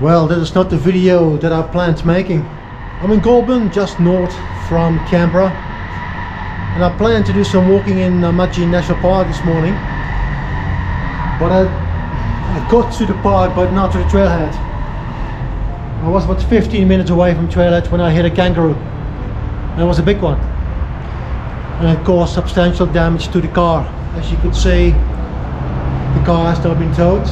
Well, that is not the video that I planned making. I'm in Goulburn, just north from Canberra, and I plan to do some walking in Mudgee National Park this morning. But I got to the park but not to the trailhead. I was about 15 minutes away from trailhead when I hit a kangaroo, and it was a big one, and it caused substantial damage to the car. As you could see, the car has now been towed,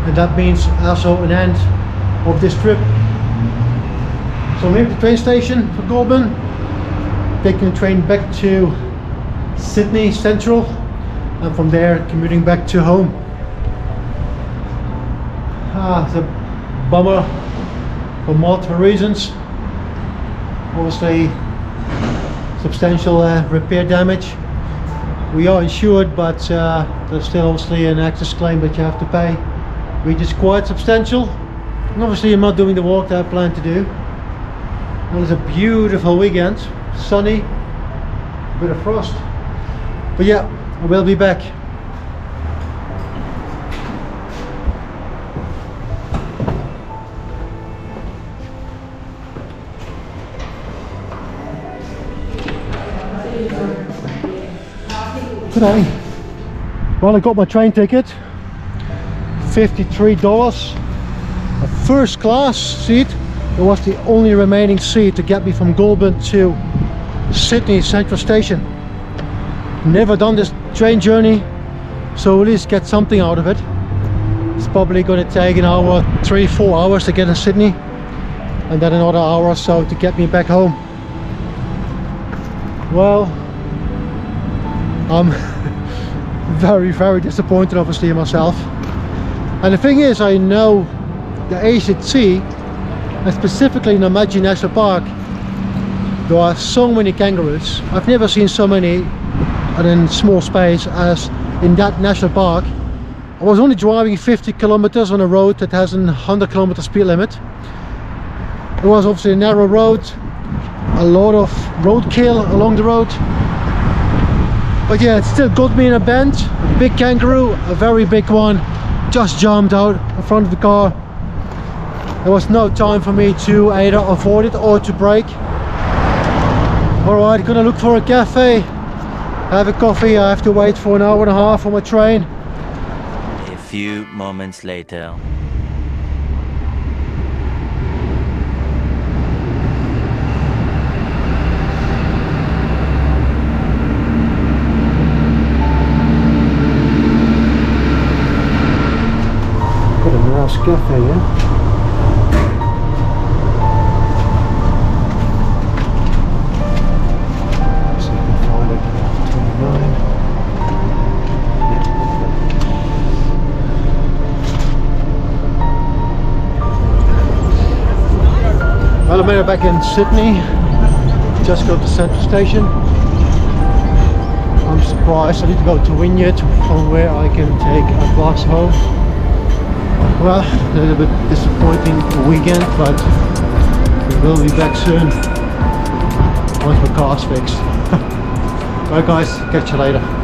and that means also an end of this trip. So I'm here at the train station for Goulburn, taking the train back to Sydney Central, and from there commuting back to home. It's a bummer for multiple reasons. Obviously substantial repair damage. We are insured, but there's still obviously an excess claim that you have to pay, which is quite substantial. And obviously I'm not doing the walk that I plan to do. Well, it's a beautiful weekend, sunny, a bit of frost, but yeah, I will be back. Today, well, I got my train ticket, $53, a first class seat. It was the only remaining seat to get me from Goulburn to Sydney Central Station. Never done this train journey, so at least get something out of it. It's probably going to take an hour, 3-4 hours to get in Sydney, and then another hour or so to get me back home. Well, I'm very disappointed obviously in myself. And the thing is, I know the ACT, and specifically in the Mudgee National Park, there are so many kangaroos. I've never seen so many in small space as in that national park. I was only driving 50 kilometers on a road that has a 100 kilometer speed limit. It was obviously a narrow road, a lot of roadkill along the road. But yeah, it still got me in a bend. A big kangaroo, a very big one, just jumped out in front of the car. There was no time for me to either avoid it or to brake. Alright, gonna look for a cafe, have a coffee. I have to wait for an hour and a half for my train. A few moments later. Got a nice cafe, yeah? Well, I made it back in Sydney, just got to Central Station. I'm surprised I need to go to Wynyard from where I can take a bus home. Well, a little bit disappointing weekend, but we will be back soon once my car's fixed. Alright guys, catch you later.